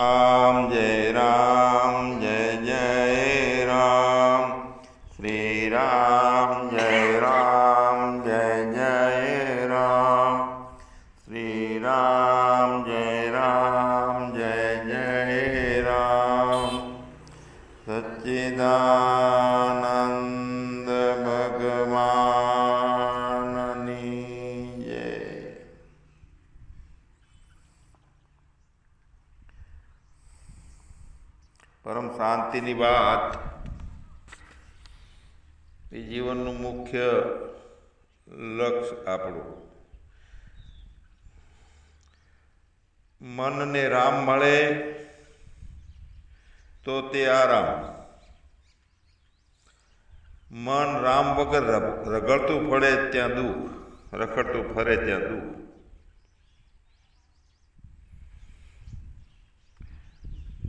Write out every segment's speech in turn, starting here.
आम जय राम जय जय राम। श्री राम जय जय राम। श्री राम जय जय राम। सच्चिदानंद भगवाननी जय। परम शांतिनी बात એ જીવનનું મુખ્ય લક્ષ્ય આપણું। મનને રામ મળે તો તે આરામ। મન રામ વગર રગડતું ફરે ત્યાં દુઃખ, રખડતું ફરે ત્યાં દુઃખ।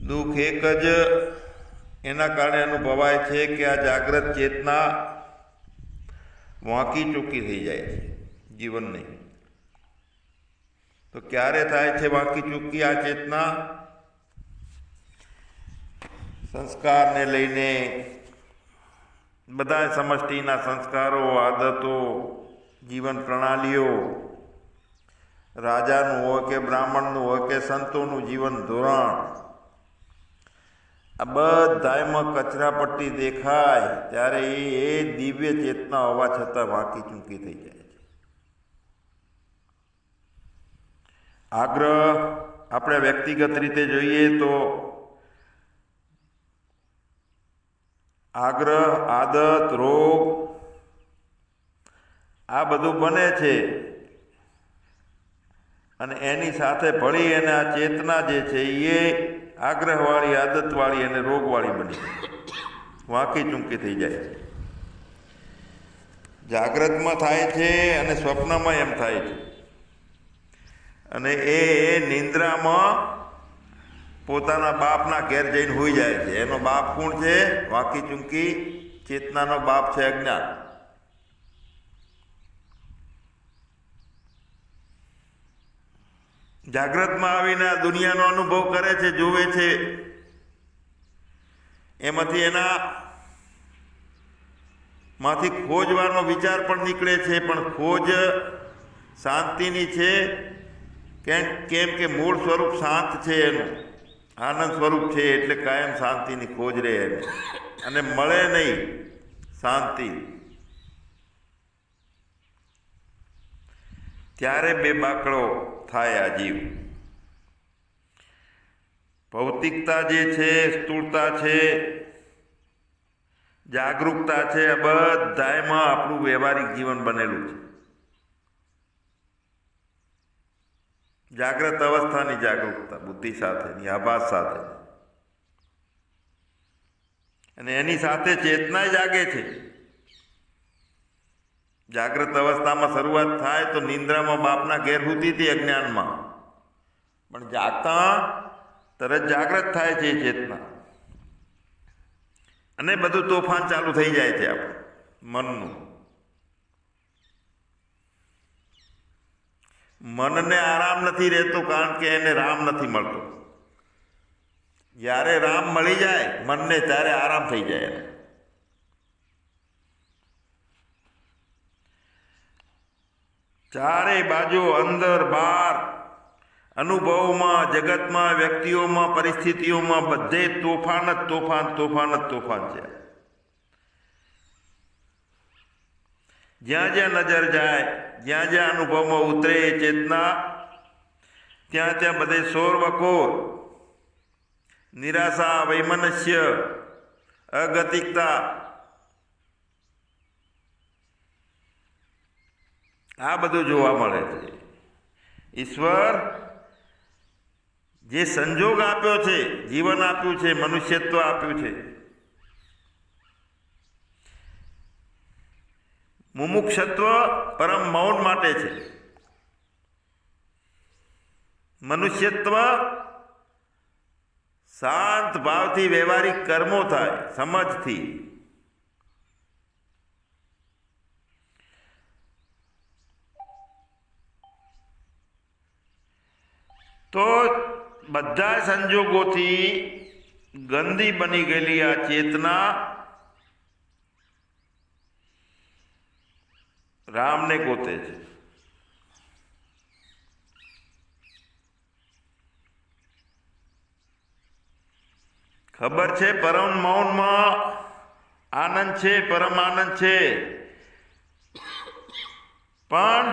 દુઃખ એક જ એના કારણે અનુભવાય છે કે આ જાગ્રત ચેતના વાંકી ચૂકી થઈ જાય છે જીવનની। તો ક્યારે થાય છે વાંકી ચૂકી આ ચેતના? સંસ્કારને લઈને બધા સમષ્ટિના સંસ્કારો, આદતો, જીવન પ્રણાલીઓ, રાજાનું હોય કે બ્રાહ્મણનું હોય કે સંતોનું જીવન ધોરણ, આ બધામાં કચરાપટ્ટી દેખાય ત્યારે એ દિવ્ય ચેતના હોવા છતાં વાંકી ચૂકી થઈ જાય છે। આગ્રહ આપણે વ્યક્તિગત રીતે જોઈએ તો આગ્રહ, આદત, રોગ આ બધું બને છે અને એની સાથે ભળી અને આ ચેતના જે છે એ આગ્રહવાળી, આદતવાળી અને રોગવાળી બની વાંકી ચૂંકી થઈ જાય છે। જાગ્રતમાં થાય છે અને સ્વપ્નમાં એમ થાય છે અને એ નિંદ્રામાં પોતાના બાપના ઘેર જઈને હોઈ જાય છે। એનો બાપ કોણ છે? વાંકી ચૂંકી ચેતનાનો બાપ છે અજ્ઞાન। જાગ્રતમાં આવીને આ દુનિયાનો અનુભવ કરે છે, જોવે છે, એમાંથી માંથી ખોજવાનો વિચાર પણ નીકળે છે, પણ ખોજ શાંતિની છે। કેમ કે મૂળ સ્વરૂપ શાંત છે, એનું આનંદ સ્વરૂપ છે, એટલે કાયમ શાંતિની ખોજ રહે એને અને મળે નહીં શાંતિ ત્યારે બેબાકળો થાય આ જીવ। ભૌતિકતા જે છે, સ્થૂળતા છે, જાગૃતતા છે, આ બધામાં આપણું વ્યવહારિક જીવન બનેલું છે। જાગ્રત અવસ્થાની જાગૃતતા બુદ્ધિ સાથેની, આભાસ સાથે, અને એની સાથે ચેતના જાગે છે। જાગ્રત અવસ્થામાં શરૂઆત થાય તો નિંદ્રામાં બાપના ઘેર હોતી હતી અજ્ઞાનમાં, પણ જાગતા તરત જાગ્રત થાય છે ચેતના અને બધું તોફાન ચાલુ થઈ જાય છે આપણે મનનું। મનને આરામ નથી રહેતો કારણ કે એને રામ નથી મળતો। જ્યારે રામ મળી જાય મનને ત્યારે આરામ થઈ જાય એને। ચારે બાજુ, અંદર બહાર, અનુભવમાં, જગતમાં, વ્યક્તિઓમાં, પરિસ્થિતિઓમાં બધે તોફાન જ તોફાન, તોફાન જ તોફાન છે। જ્યાં જ્યાં નજર જાય, જ્યાં જ્યાં અનુભવમાં ઉતરે એ ચેતના, ત્યાં ત્યાં બધે શોરવકોર, નિરાશા, વૈમનસ્ય, અગતિકતા આ બધું જોવા મળે છે। ઈશ્વર જે સંજોગ આપ્યો છે, જીવન આપ્યું છે, મનુષ્યત્વ આપ્યું છે, મુમુક્ષત્વ પરમ મૌન માટે છે, મનુષ્યત્વ શાંત ભાવથી વ્યવહારિક કર્મો થાય, સમજથી। તો બધા સંજોગોથી ગંદી બની ગયેલી આ ચેતના રામને ગોતે છે. ખબર છે પરમ મૌનમાં આનંદ છે, પરમ આનંદ છે, પણ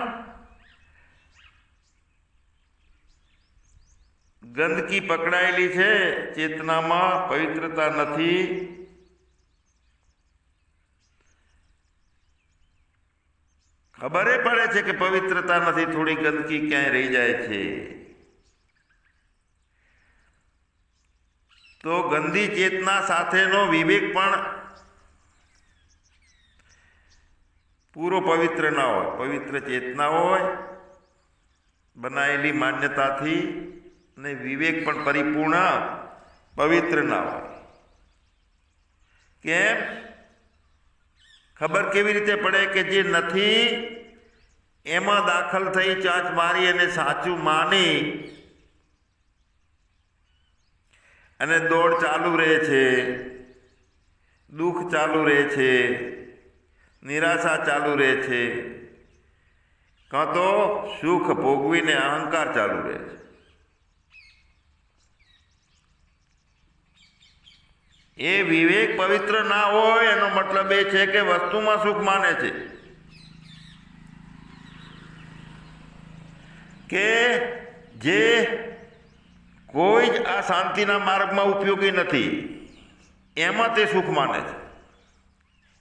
ગંદકી પકડાયેલી છે, ચેતનામાં પવિત્રતા નથી. ખબર પડે છે કે પવિત્રતા નથી, થોડી ગંદકી ક્યાંય રહી જાય છે. તો ગંદી ચેતના સાથેનો વિવેક પણ પૂરો પવિત્ર ના હોય. પવિત્ર ચેતના હોય બનાયેલી માન્યતાથી, અને વિવેક પણ પરિપૂર્ણ પવિત્ર ના હોય. કેમ? ખબર કેવી રીતે પડે કે જે નથી એમાં દાખલ થઈ ચાંચ મારી અને સાચું માની અને દોડ ચાલુ રહે છે, દુઃખ ચાલુ રહે છે, નિરાશા ચાલુ રહે છે, કાં તો સુખ ભોગવીને અહંકાર ચાલુ રહે છે. એ વિવેક પવિત્ર ના હોય એનો મતલબ એ છે કે વસ્તુમાં સુખ માને છે, કે જે કોઈ જ આ શાંતિના માર્ગમાં ઉપયોગી નથી એમાં તે સુખ માને છે.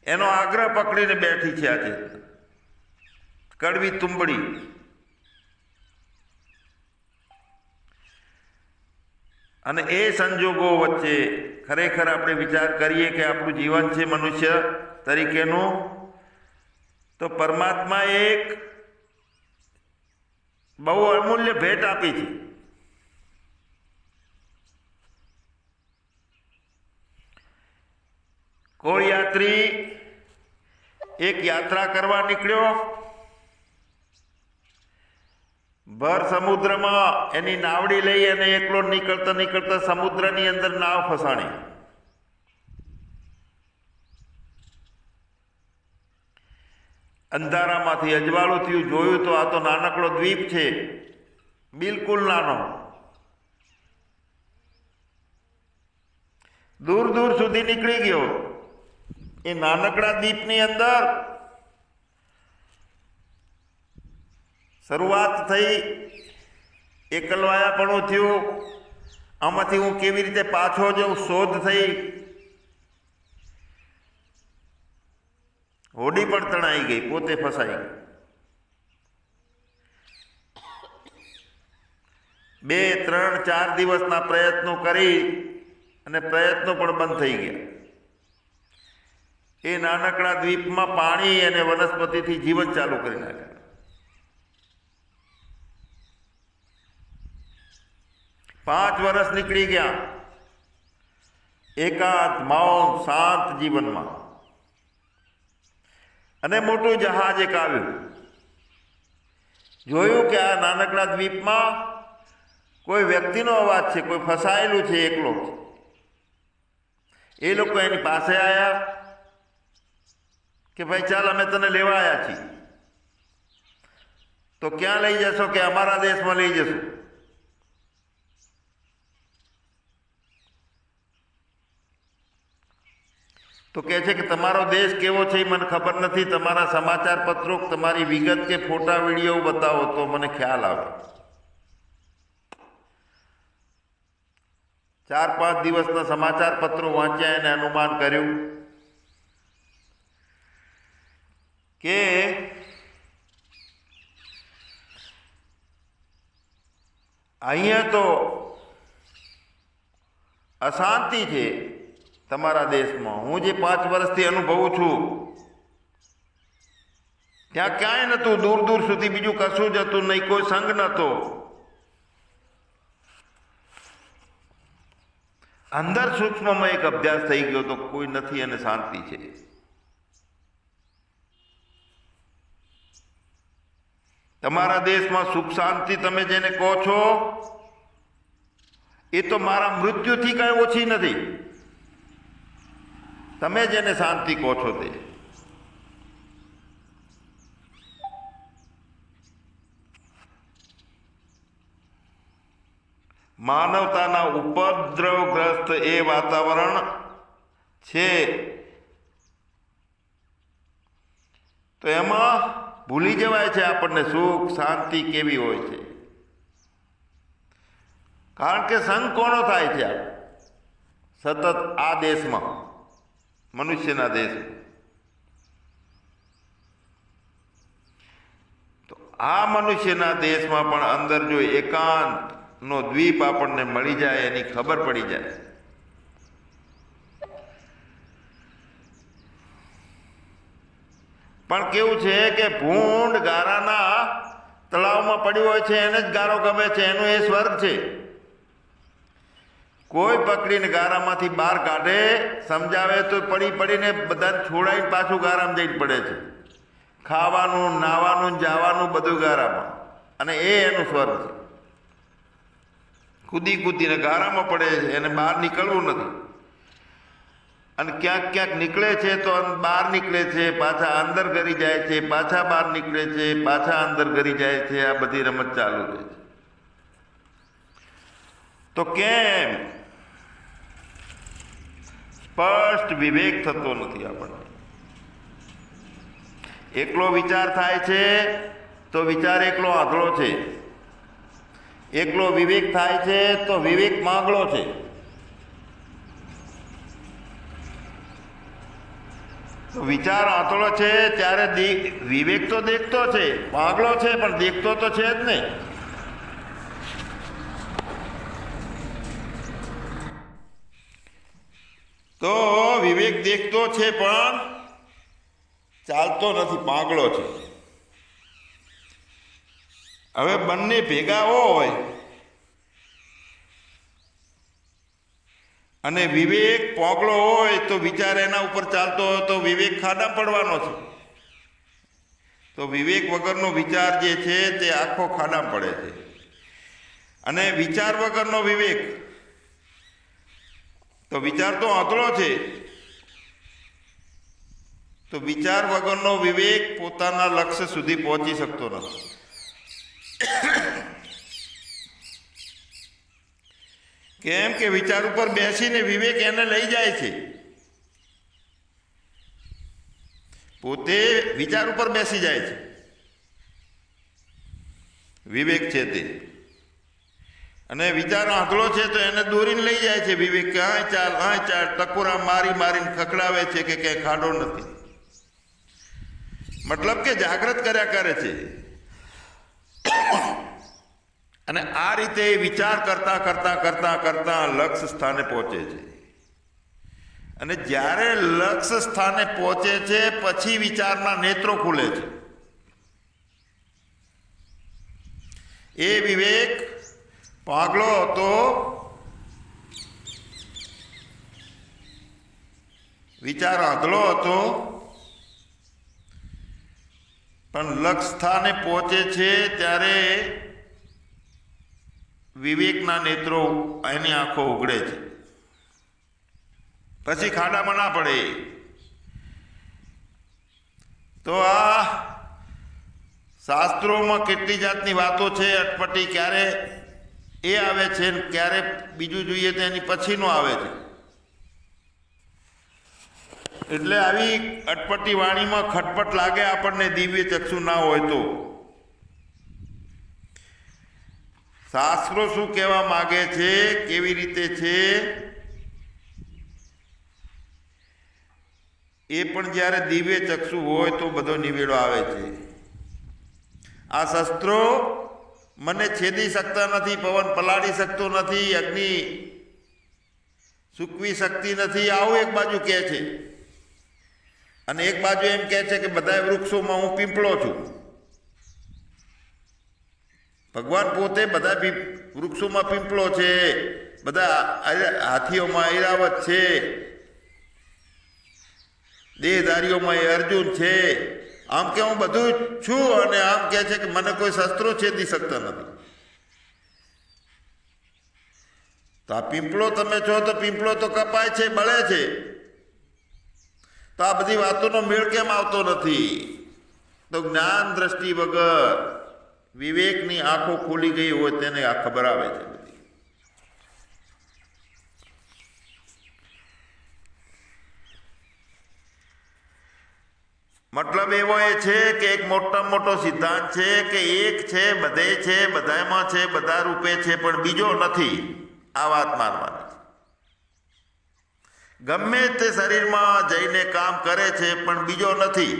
એનો આગ્રહ પકડીને બેઠી છે આજે કડવી તુંબડી. અને એ સંજોગો વચ્ચે ખરેખર આપણે વિચાર કરીએ કે આપણું જીવન છે મનુષ્ય તરીકેનું, તો પરમાત્મા એક બહુ અમૂલ્ય ભેટ આપી છે. કોઈ યાત્રી એક યાત્રા કરવા નીકળ્યો, ભર સમુદ્રમાં એની નાવડી લઈ અને એકલો નીકળતા નીકળતા સમુદ્રની અંદર નાવ ફસાણી. અંધારામાંથી અજવાળું થયું, જોયું તો આ તો નાનકડો દ્વીપ છે, બિલકુલ નાનો. દૂર દૂર સુધી નીકળી ગયો. એ નાનકડા દ્વીપની અંદર શરૂઆત થઈ, એકલવાયાપણું થયું. આમાંથી હું કેવી રીતે પાછો જઉં શોધ થઈ. હોડી પણ તણાઈ ગઈ, પોતે ફસાઈ ગઈ. 2, 3, 4 દિવસના પ્રયત્નો કરી અને પ્રયત્નો પણ બંધ થઈ ગયા. એ નાનકડા દ્વીપમાં પાણી અને વનસ્પતિથી જીવન ચાલુ કરી નાખ્યું. 5 વર્ષ નીકળી ગયા એકાંત, મૌન, શાંત જીવનમાં. અને મોટું જહાજ એક આવ્યું. જોયું કે આ નાનકડા દ્વીપમાં કોઈ વ્યક્તિનો અવાજ છે, કોઈ ફસાયેલું છે, એકલો. એ લોકો એની પાસે આવ્યા કે ભાઈ ચાલ અમે તને લેવા આવ્યા છીએ. તો ક્યાં લઈ જશો? કે અમારા દેશમાં લઈ જશો. તો કહે છે કે તમારો દેશ કેવો છે એ મને ખબર નથી, તમારા સમાચાર પત્રો, તમારી વિગત કે ફોટા વિડીયો બતાવો તો મને ખ્યાલ આવે. 4-5 દિવસના સમાચાર પત્રો વાંચ્યા એને અનુમાન કર્યું કે અહીંયા તો અશાંતિ છે તમારા દેશમાં. હું જે 5 વર્ષથી અનુભવું છું ત્યાં ક્યાંય નહોતું. દૂર દૂર સુધી બીજું કશું જ હતું નહીં, કોઈ સંગ નહોતો. અંદર સૂક્ષ્મમાં એક અભ્યાસ થઈ ગયો તો કોઈ નથી અને શાંતિ છે. તમારા દેશમાં સુખ શાંતિ તમે જેને કહો છો એ તો મારા મૃત્યુથી કાંઈ ઓછી નથી. તમે જેને શાંતિ કહો છો તે. માનવતાના ઉપદ્રવગ્રસ્ત એ વાતાવરણ છે તો એમાં ભૂલી જવાય છે આપણને સુખ શાંતિ કેવી હોય છે. કારણ કે સંગ કોનો થાય છે સતત આ દેશમાં, મનુષ્યના દેશમાં. તો આ મનુષ્યના દેશમાં પણ અંદર જો એકાંતનો દ્વીપ આપણને મળી જાય, એની ખબર પડી જાય, પણ કેવું છે કે ભૂંડ ગારાના તળાવમાં પડ્યું હોય છે એને જ ગારો ગમે છે, એનું એ સ્વર્ગ છે. કોઈ પકડીને ગારામાંથી બહાર કાઢે, સમજાવે તો પડીને બધાને છોડાઈને પાછું ગારામાં જઈને પડે છે. ખાવાનું, નાવાનું, જવાનું બધું ગારામાં, અને એ એનું સ્વર્ગ છે. કૂદીને ગારામાં પડે છે, એને બહાર નીકળવું નથી. અને ક્યાંક નીકળે છે તો બહાર નીકળે છે, પાછા અંદર ગરી જાય છે, પાછા બહાર નીકળે છે, પાછા અંદર ગરી જાય છે. આ બધી રમત ચાલુ રહે છે. તો કેમ સ્પષ્ટ વિવેક થતો નથી આપણને? એકલો વિચાર થાય છે તો વિચાર એકલો આંધળો છે, એકલો વિવેક થાય છે તો વિવેક માંગલો છે. તો વિચાર આંતળો છે ત્યારે વિવેક તો દેખતો છે, માંગલો છે પણ દેખતો તો છે જ નહીં. તો વિવેક દેખતો છે પણ ચાલતો નથી, પાગલો છે. હવે બંને ભેગા હોય અને વિવેક પોગળો હોય તો વિચાર એના ઉપર ચાલતો હોય તો વિવેક ખાડા પડવાનો છે. તો વિવેક વગરનો વિચાર જે છે તે આખો ખાડા પડે છે. અને વિચાર વગરનો વિવેક, તો વિચાર તો આંતળો છે, તો વિચાર વગરનો વિવેક પોતાના લક્ષ્ય સુધી પહોંચી શકતો નથી. કેમ કે વિચાર ઉપર બેસીને વિવેક એને લઈ જાય છે. પોતે વિચાર ઉપર બેસી જાય છે, વિવેક છે તે. અને વિચાર આંધળો છે તો એને દોરીને લઈ જાય છે વિવેક, કે હા ચાલ ટકોરા મારીને ખખડાવે છે કે ક્યાંય ખાડો નથી. મતલબ કે જાગૃત કર્યા કરે છે. અને આ રીતે વિચાર કરતા લક્ષ્ય સ્થાને પહોંચે છે. અને જ્યારે લક્ષ્ય સ્થાને પહોંચે છે પછી વિચારના નેત્રો ખુલે છે. એ વિવેક પાગલો હતો, વિચાર આંધળો હતો, પણ લક્ષ્ય સ્થાને પહોંચે છે ત્યારે વિવેકના નેત્રો, એની આંખો ઉઘડે છે. પછી ખાડામાં ના પડે. તો આ શાસ્ત્રોમાં કેટલી જાતની વાતો છે અટપટી, ક્યારે એ આવે છે ને ક્યારે બીજું જોઈએ તો એની પછીનો આવે છે. એટલે આવી અટપટી વાણીમાં ખટપટ લાગે આપણને, દિવ્ય ચક્ષુ ના હોય તો. શાસ્ત્રો શું કહેવા માગે છે, કેવી રીતે છે, એ પણ જ્યારે દિવ્ય ચક્ષુ હોય તો બધો નિવેડો આવે છે. આ શસ્ત્રો મને છેદી શકતા નથી, પવન પલાળી શકતો નથી, અગ્નિ સૂકવી શકતી નથી, આવું એક બાજુ કહે છે. અને એક બાજુ એમ કહે છે કે બધા વૃક્ષોમાં હું પીંપળો છું. ભગવાન પોતે બધા વૃક્ષોમાં પીંપળો છે, બધા હાથીઓમાં ઐરાવત છે, દેહધારીઓમાં એ અર્જુન છે. આમ કે હું બધું છું, અને આમ કહે છે કે મને કોઈ શસ્ત્રો છેદી શકતા નથી. તો આ પીંપળો તમે છો તો પીંપળો તો કપાય છે, બળે છે, તો આ બધી વાતોનો મેળ કેમ આવતો નથી? તો જ્ઞાન દ્રષ્ટિ વગર, વિવેકની આંખો ખુલી ગઈ હોય તેને આ ખબર આવે છે બધી. મતલબ એવો એ છે કે એક મોટામાં મોટો સિદ્ધાંત છે કે એક છે, બધે છે, બધામાં છે, બધા રૂપે છે, પણ બીજો નથી. આ વાત માનવાની. ગમે તે શરીરમાં જઈને કામ કરે છે પણ બીજો નથી.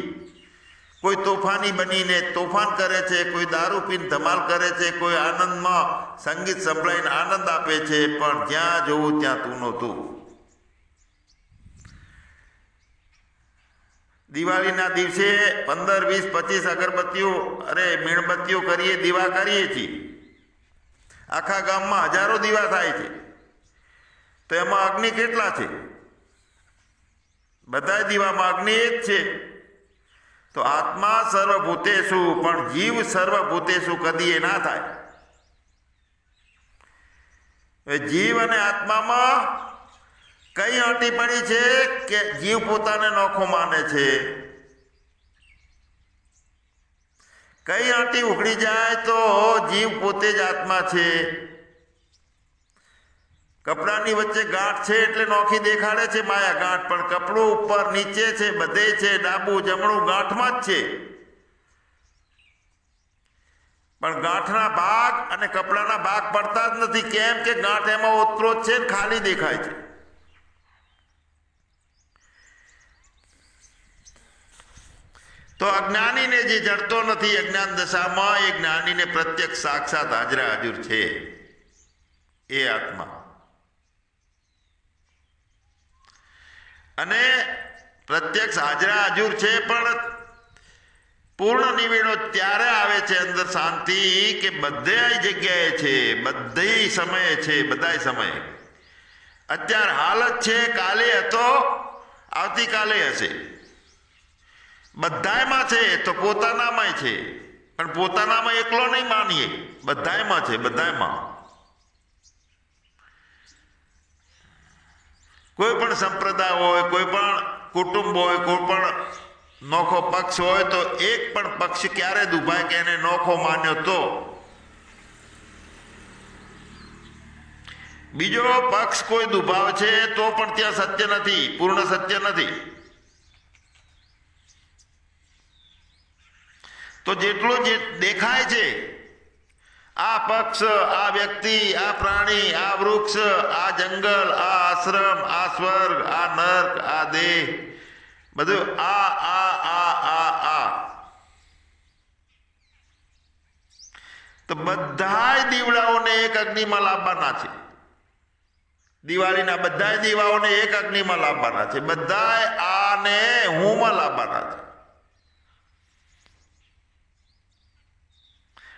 કોઈ તોફાની બનીને તોફાન કરે છે, કોઈ દારૂ પીને ધમાલ કરે છે, કોઈ આનંદમાં સંગીત સંભળાઈને આનંદ આપે છે, પણ જ્યાં જોવું ત્યાં તું નો તું. દિવાળીના દિવસે 15, 20, 25 અગરબત્તીઓ મીણબત્તીઓ કરીએ, દીવા કરીએ છીએ. આખા ગામમાં હજારો દીવા થાય છે, તો એમાં અગ્નિ કેટલા છે? બધા દીવામાં અગ્નિ એક છે. તો આત્મા સર્વભૂતેષુ, પણ જીવ સર્વભૂતેષુ કદી એ ના થાય. જીવ અને આત્મામાં કઈ અટી પડી છે કે જીવ પોતાને નોખો માને છે? કઈ આંટી ઉઘડી જાય તો જીવ પોતે જ આત્મા છે. કપડાની વચ્ચે ગાંઠ છે એટલે નોખી દેખાડે છે માયા ગાંઠ, પણ કપડું ઉપર નીચે છે, બધે છે, ડાબું જમણું ગાંઠમાં જ છે. પણ ગાંઠના ભાગ અને કપડાના ભાગ પડતા જ નથી. કેમ કે ગાંઠ એમાં ઓતપ્રોત છે, ખાલી દેખાય છે. તો અજ્ઞાનીને જે જડતો નથી અજ્ઞાન દશામાં, એ જ્ઞાનીને પ્રત્યક્ષ સાક્ષાત હાજરા હાજર છે એ આત્મા. અને પ્રત્યક્ષ હાજરા હાજર છે, પણ પૂર્ણ નિવેડો ત્યારે આવે છે અંદર શાંતિ કે બધે જગ્યાએ છે, બધી સમયે છે, બધાય સમયે. અત્યારે હાલ જ છે, કાલે હતો, આવતીકાલે હશે. બધાયમાં છે તો પોતાનામાં છે, પણ પોતાનામાં એકલો નહીં માનીએ, બધાયમાં છે, બધાયમાં. કોઈ પણ સંપ્રદાય હોય, કોઈ પણ કુટુંબ હોય, કોઈ પણ નોખો પક્ષ હોય, તો એક પણ પક્ષ ક્યારે દુભાય કે એને નોખો માન્યો તો બીજો પક્ષ કોઈ દુભાવ છે તો પણ ત્યાં સત્ય નથી, પૂર્ણ સત્ય નથી. તો જેટલું જે દેખાય છે, આ પક્ષ, આ વ્યક્તિ, આ પ્રાણી, આ વૃક્ષ, આ જંગલ, આ આશ્રમ, આ સ્વર્ગ, આ નર્ક, આ દેહ, બધું તો બધાય દીવડાઓને એક અગ્નિમાં લાવવાના છે. દિવાળીના બધાય દીવાઓને એક અગ્નિમાં લાવવાના છે. બધાય આને હુંમાં લાવવાના છે.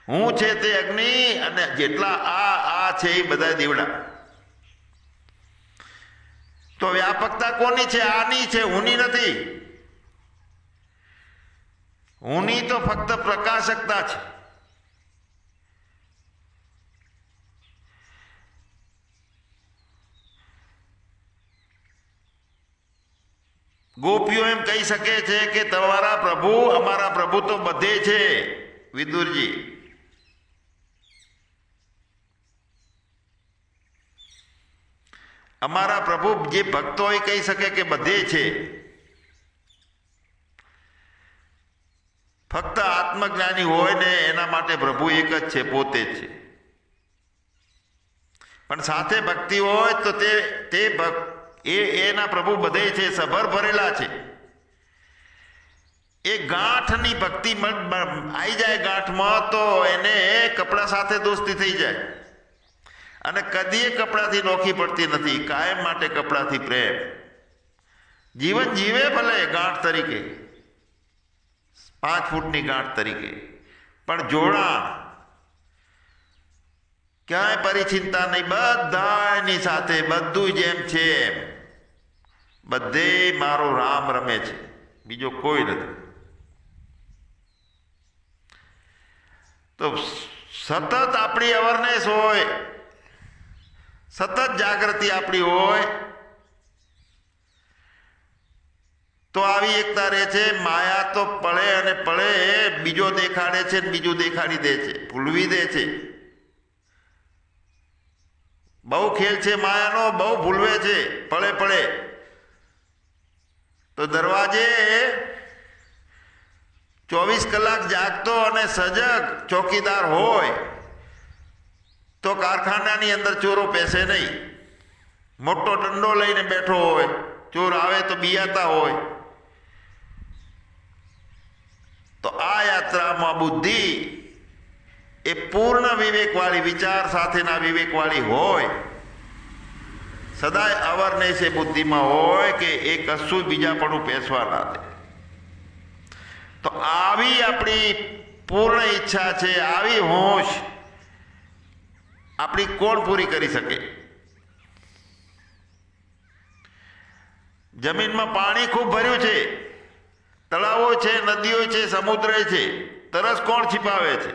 હું છે તે અગ્નિ, અને જેટલા આ છે એ બધા દીવડા. તો વ્યાપકતા કોની છે? આની છે, હુંની નથી. હુંની તો ફક્ત પ્રકાશકતા છે. ગોપીઓ એમ કહી શકે છે કે તમારા પ્રભુ, અમારા પ્રભુ તો બધે છે. વિદુરજી, અમારા પ્રભુ જે ભક્તો હોય કહી શકે કે બધે છે. ફક્ત આત્મજ્ઞાની હોય ને એના માટે પ્રભુ એક જ છે, પોતે જ છે. પણ સાથે ભક્તિ હોય તો એના પ્રભુ બધે છે, સભર ભરેલા છે. એ ગાંઠની ભક્તિ આવી જાય ગાંઠમાં તો એને કપડા સાથે દોસ્તી થઈ જાય, અને કદીએ કપડાથી નોખી પડતી નથી. કાયમ માટે કપડાથી પ્રેમ. જીવન જીવે ભલે ગાંઠ તરીકે, 5 ફૂટની ગાંઠ તરીકે, પણ જોડાણ ક્યાંય પરિચિંતા નહીં. બધાની સાથે બધું જેમ છે એમ. બધે મારો રામ રમે છે, બીજો કોઈ નથી. તો સતત આપણી અવેરનેસ હોય સતત જાગૃતિ આપણી હોય તો આવી એકતા રહે છે. માયા તો પળે અને પળે બીજો દેખાડે છે, બીજું દેખાડી દે છે, ભૂલવી દે છે. બહુ ખેલ છે માયાનો, બહુ ભૂલવે છે પળે પળે. તો દરવાજે 24 કલાક જાગતો અને સજગ ચોકીદાર હોય તો કારખાનાની અંદર ચોરો પેસે નહીં. મોટો દંડો લઈને બેઠો હોય, ચોર આવે તો બિયાતા હોય. તો આ યાત્રામાં બુદ્ધિ એ પૂર્ણ વિવેકવાળી, વિચાર સાથેના વિવેકવાળી હોય, સદાય અવરનેસ એ બુદ્ધિમાં હોય કે એ કશું બીજા પણ પેસવા ના દે. તો આવી આપણી પૂર્ણ ઈચ્છા છે, આવી હોશ આપણી કોણ પૂરી કરી શકે? જમીનમાં પાણી ખૂબ ભર્યું છે, તળાવો છે, નદીઓ છે, સમુદ્ર છે, તરસ કોણ छिपाવે છે?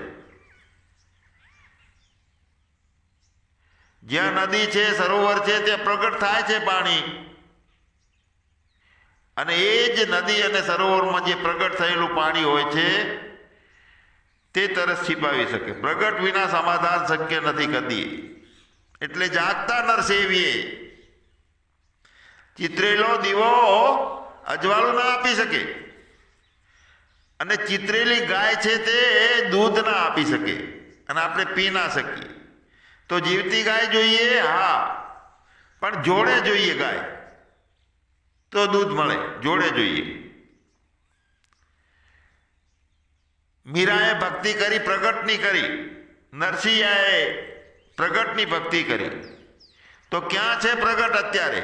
જ્યાં નદી છે, સરોવર છે, ત્યાં પ્રગટ થાય છે પાણી. અને એ જ નદી અને સરોવરમાં જે પ્રગટ થયેલું પાણી હોય છે તે તરસ छिपाવી શકે. પ્રગટ વિના સમાધાન શક્ય નથી કદી. એટલે જાગતા નર સેવીએ. ચિતરેલો દીવો અજવાળું ના આપી શકે, અને ચિતરેલી ગાય છે તે દૂધ ના આપી શકે, અને આપણે પી ના શકીએ. તો જીવતી ગાય જોઈએ, હા, પણ જોડે જોઈએ ગાય તો દૂધ મળે, જોડે જોઈએ. મીરાએ ભક્તિ કરી, પ્રગટની કરી. નરસિંહાએ પ્રગટની ભક્તિ કરી. તો ક્યાં છે પ્રગટ અત્યારે?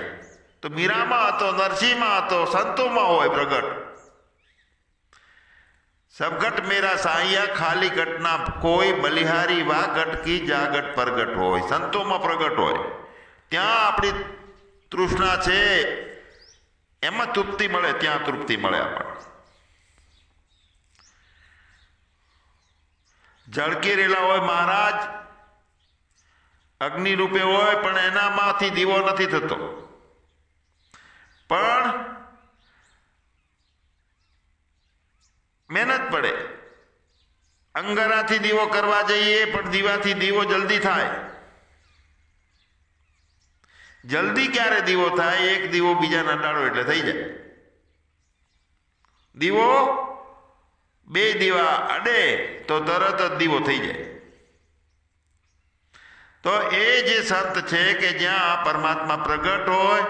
તો મીરામાં હતો, નરસિંહમાં હતો, સંતોમાં હોય પ્રગટ. સબગટ મેરા સાહિયા ખાલી ઘટના કોઈ, બલિહારી વા ગટ કી જાગટ પ્રગટ હોય. સંતોમાં પ્રગટ હોય, ત્યાં આપણી તૃષ્ણા છે, એમાં તૃપ્તિ મળે, ત્યાં તૃપ્તિ મળે આપણને. ઝળકી રહેલા હોય મહારાજ, અગ્નિ રૂપે હોય, પણ એનામાંથી દીવો નથી થતો. પણ મહેનત પડે. અંગારાથી દીવો કરવા જઈએ, પણ દીવાથી દીવો જલ્દી થાય. જલ્દી ક્યારે દીવો થાય? એક દીવો બીજાને અડાડો એટલે થઈ જાય. દીવો બે દીવા અડે તો તરત જ દીવો થઈ જાય. તો એ જે સંત છે કે જ્યાં પરમાત્મા પ્રગટ હોય,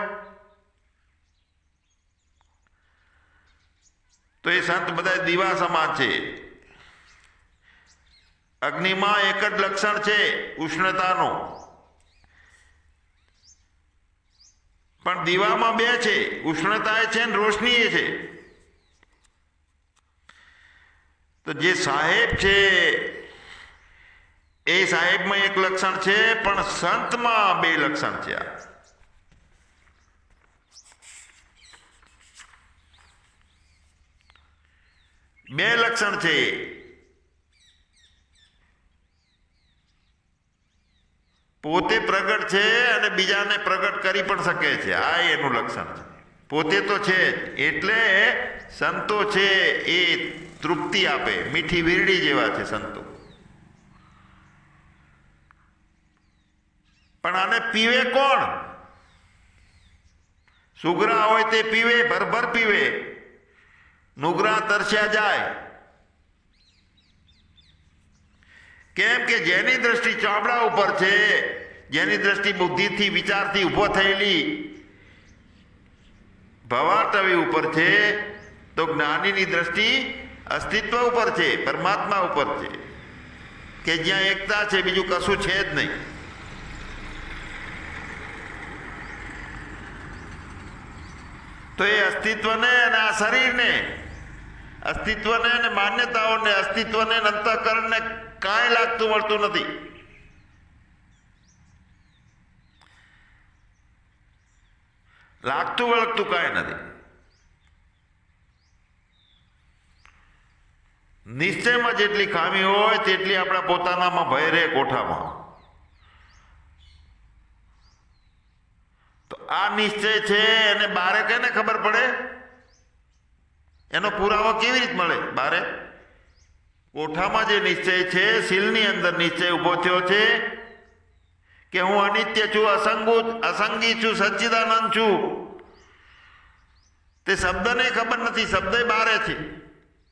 તો એ સંત બધા દીવા સમાન છે. અગ્નિમાં એક જ લક્ષણ છે, ઉષ્ણતાનું, પણ દીવામાં બે છે, ઉષ્ણતા છે ને રોશની છે. તો જે સાહેબ છે એ સાહેબમાં એક લક્ષણ છે, પણ સંતમાં બે લક્ષણ છે. બે લક્ષણ છે. પોતે પ્રગટ છે અને બીજાને પ્રગટ કરી પણ શકે છે. આ એનું લક્ષણ છે. પોતે તો છે જ, એટલે સંતો છે એ તૃપ્તિ આપે. મીઠી વીરડી જેવા છે સંતો. પણ આને પીવે કોણ? સુગરા હોય તે પીવે, ભરભર પીવે. નુગરા તરસ્યા જાય. કેમ કે જેની દ્રષ્ટિ ચામડા ઉપર છે, જેની દ્રષ્ટિ બુદ્ધિથી, વિચારથી ઉભો થયેલી ભવાટવી ઉપર છે, તો જ્ઞાનીની દ્રષ્ટિ અસ્તિત્વ ઉપર છે, પરમાત્મા ઉપર છે, કે જ્યાં એકતા છે, બીજું કશું છે જ નહીં. તો એ અસ્તિત્વને અને આ શરીરને, અસ્તિત્વને અને માન્યતાઓને, અસ્તિત્વને અંતઃકરણને કાંઈ લાગતું મળતું નથી. લાગતું વળગતું કાંઈ નથી. નિશ્ચયમાં જેટલી ખામી હોય તેટલી આપણા પોતાનામાં ભય રહે કોઠામાં. તો આ નિશ્ચય છે એને બારે કેને ખબર પડે? એનો પુરાવો કેવી રીતે મળે? બારે કોઠામાં જે નિશ્ચય છે, શીલની અંદર નિશ્ચય ઊભો થયો છે કે હું અનિત્ય છું, અસંગી છું, સચ્ચિદાનંદ છું. તે શબ્દને ખબર નથી, શબ્દ બારે છે,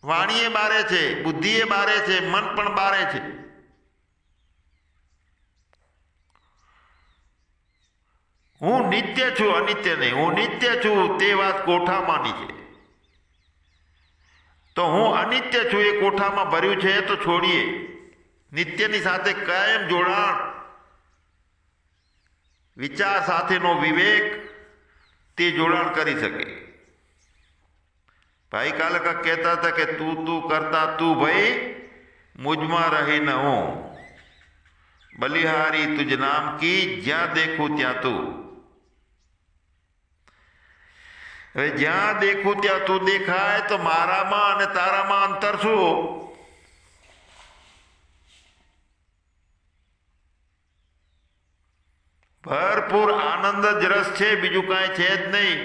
વાણીએ બારે છે, બુદ્ધિએ બારે છે, મન પણ બારે છે. હું નિત્ય છું, અનિત્ય નહીં. હું નિત્ય છું તે વાત કોઠામાંની છે. તો હું અનિત્ય છું એ કોઠામાં ભર્યું છે તો છોડીએ. નિત્યની સાથે કાયમ જોડાણ, વિચાર સાથેનો વિવેક, તે જોડાણ કરી શકે. ભાઈ કાલકા કહેતા હતા કે તું કરતા તું ભાઈ મુજમાં રહી ન હું, બલિહારી તુજ નામ કી, જ્યાં દેખું ત્યાં તું. હવે જ્યાં દેખું ત્યાં તું દેખાય તો મારામાં અને તારામાં અંતર શું? ભરપૂર આનંદ જ રસ છે, બીજું કાંઈ છે જ નહીં.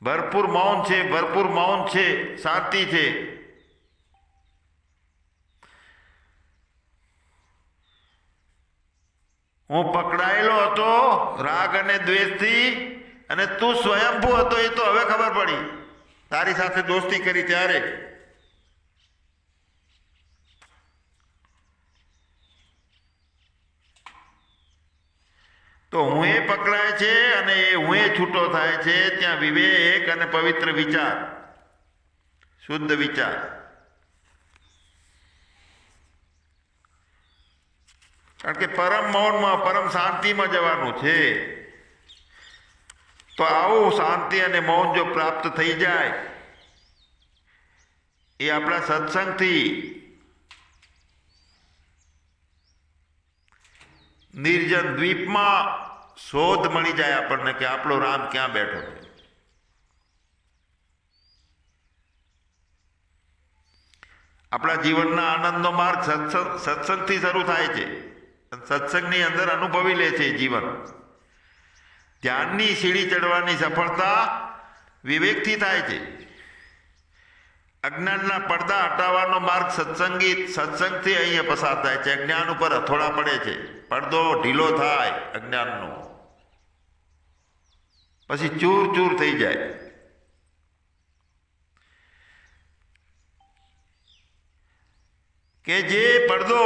ભરપૂર મૌન છે, ભરપૂર મૌન છે, શાંતિ છે. હું પકડાયેલો હતો રાગ અને દ્વેષથી, અને તું સ્વયંભૂ હતો એ તો હવે ખબર પડી. તારી સાથે દોસ્તી કરી ત્યારે તો હું એ પકડાય છે અને એ હું એ છૂટો થાય છે. ત્યાં વિવેક અને પવિત્ર વિચાર, શુદ્ધ વિચાર. કારણ કે પરમ મૌનમાં, પરમ શાંતિમાં જવાનું છે. તો આવું શાંતિ અને મૌન જો પ્રાપ્ત થઈ જાય એ આપણા સત્સંગથી, નિર્જન દ્વીપમાં શોધ મળી જાય આપણને કે આપણો રામ ક્યાં બેઠો છે. આપણા જીવનના આનંદનો માર્ગ સત્સંગથી શરૂ થાય છે. સત્સંગની અંદર અનુભવી લે છે જીવન. ધ્યાનની સીડી ચડવાની સફળતા વિવેકથી થાય છે. અજ્ઞાનના પડદા હટાવવાનો માર્ગ સત્સંગથી અહીંયા પસાર થાય છે. અજ્ઞાન ઉપર હથોડા પડે છે, પડદો ઢીલો થાય અજ્ઞાનનો, પછી ચૂર ચૂર થઈ જાય. કે જે પડદો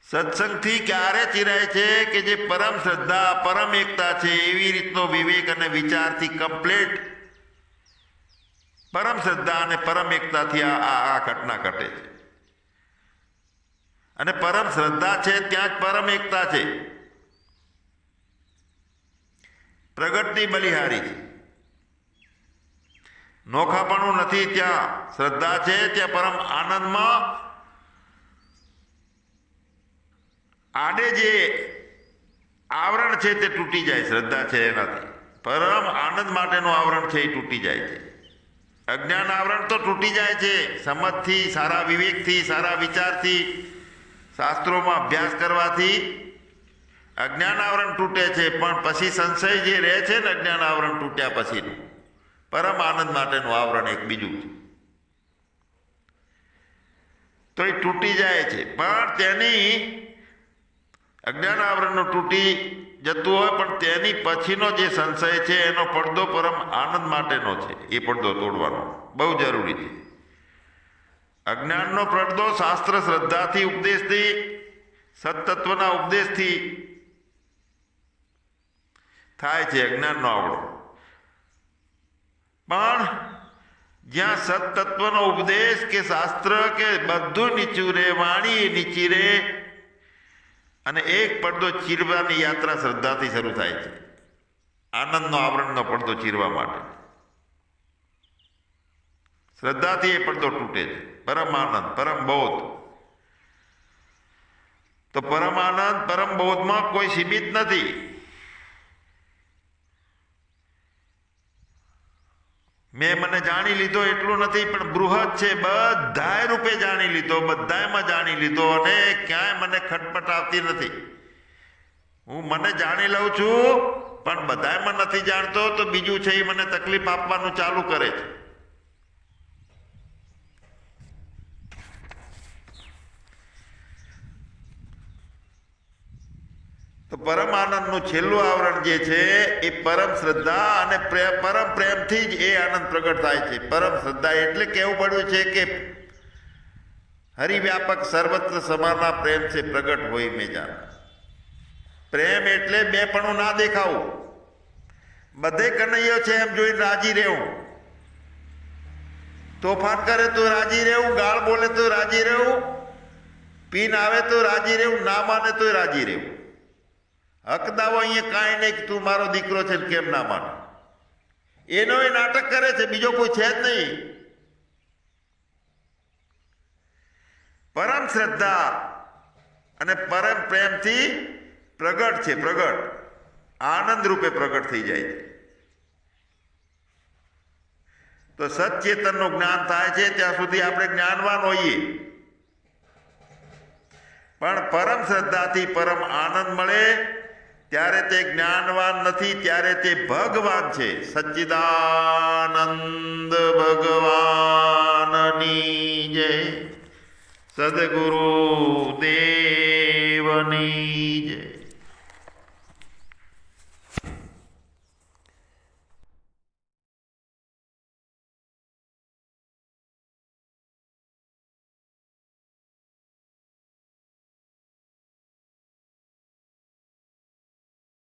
સત્સંગથી ક્યારે ચીરાય છે કે જે પરમ શ્રદ્ધા, પરમ એકતા છે, એવી રીતનો વિવેક અને વિચારથી કમ્પ્લેટ પરમ શ્રદ્ધા અને પરમ એકતાથી આ ઘટના ઘટે છે. અને પરમ શ્રદ્ધા છે ત્યાં જ પરમ એકતા છે. પ્રગટની બલિહારી છે, નોખાપણું નથી. ત્યાં શ્રદ્ધા છે, ત્યાં પરમ આનંદમાં આડે જે આવરણ છે તે તૂટી જાય. શ્રદ્ધા છે એનાથી પરમ આનંદ માટેનું આવરણ છે એ તૂટી જાય છે. અજ્ઞાન આવરણ તો તૂટી જાય છે સમજથી, સારા વિવેકથી, સારા વિચારથી, શાસ્ત્રોમાં અભ્યાસ કરવાથી અજ્ઞાન આવરણ તૂટે છે. પણ પછી સંશય જે રહે છે ને અજ્ઞાન આવરણ તૂટ્યા પછીનું, પરમ આનંદ માટેનું આવરણ એક બીજું છે, તો એ તૂટી જાય છે. પણ તેની અજ્ઞાન આવરણનું તૂટી જતું હોય પણ તેની પછીનો જે સંશય છે એનો પડદો પરમ આનંદ માટેનો છે. એ પડદો તોડવાનો બહુ જરૂરી છે. અજ્ઞાનનો પડદો શાસ્ત્ર શ્રદ્ધાથી, ઉપદેશથી, સત્તત્વના ઉપદેશથી થાય છે અજ્ઞાનનો આવડો. પણ જ્યાં સત્તત્વનો ઉપદેશ કે શાસ્ત્ર કે બધું નીચું રે, વાણી નીચી રે, અને એક પડદો ચીરવાની યાત્રા શ્રદ્ધાથી શરૂ થાય છે. આનંદનો આવરણનો પડદો ચીરવા માટે શ્રદ્ધાથી એ પડદો તૂટે છે. પરમ આનંદ, પરમ બોધ. તો પરમ આનંદ, પરમ બોધમાં કોઈ સીમિત નથી. મેં મને જાણી લીધો એટલું નથી, પણ બૃહદ છે. બધાય રૂપે જાણી લીધો, બધાયમાં જાણી લીધો, અને ક્યાંય મને ખટપટ આવતી નથી. હું મને જાણી લઉં છું પણ બધામાં નથી જાણતો તો બીજું છે એ મને તકલીફ આપવાનું ચાલુ કરે છે. તો પરમ આનંદનું છેલ્લું આવરણ જે છે એ પરમ શ્રદ્ધા અને પરમ પ્રેમથી જ એ આનંદ પ્રગટ થાય છે. પરમ શ્રદ્ધા એટલે કેવું પડ્યું છે કે હરિવ્યાપક સર્વત્ર સમાના પ્રેમ છે પ્રગટ હોય મેં જાણ. પ્રેમ એટલે બેપણું ના દેખાવું, બધે કનૈયો છે એમ જોઈને રાજી રહેવું, તોફાન કરે તો રાજી રહેવું, ગાળ બોલે તો રાજી રહેવું, પીન આવે તો રાજી રહેવું, ના માને તો રાજી રહેવું. હક દાવો અહીંયા કાંઈ નહીં કે તું મારો દીકરો છે કેમ ના માને, એનો એ નાટક કરે છે, બીજો કોઈ છે જ નહીં. પરમ શ્રદ્ધા અને પરમ પ્રેમથી પ્રગટ છે, પ્રગટ આનંદ રૂપે પ્રગટ થઈ જાય છે. તો સચેતનનું જ્ઞાન થાય છે ત્યાં સુધી આપણે જ્ઞાનવાન હોઈએ, પણ પરમ શ્રદ્ધાથી પરમ આનંદ મળે ત્યારે તે જ્ઞાનવાન નથી, ત્યારે તે ભગવાન છે. સચ્ચિદાનંદ ભગવાનની જય, સદગુરુ દેવની જય.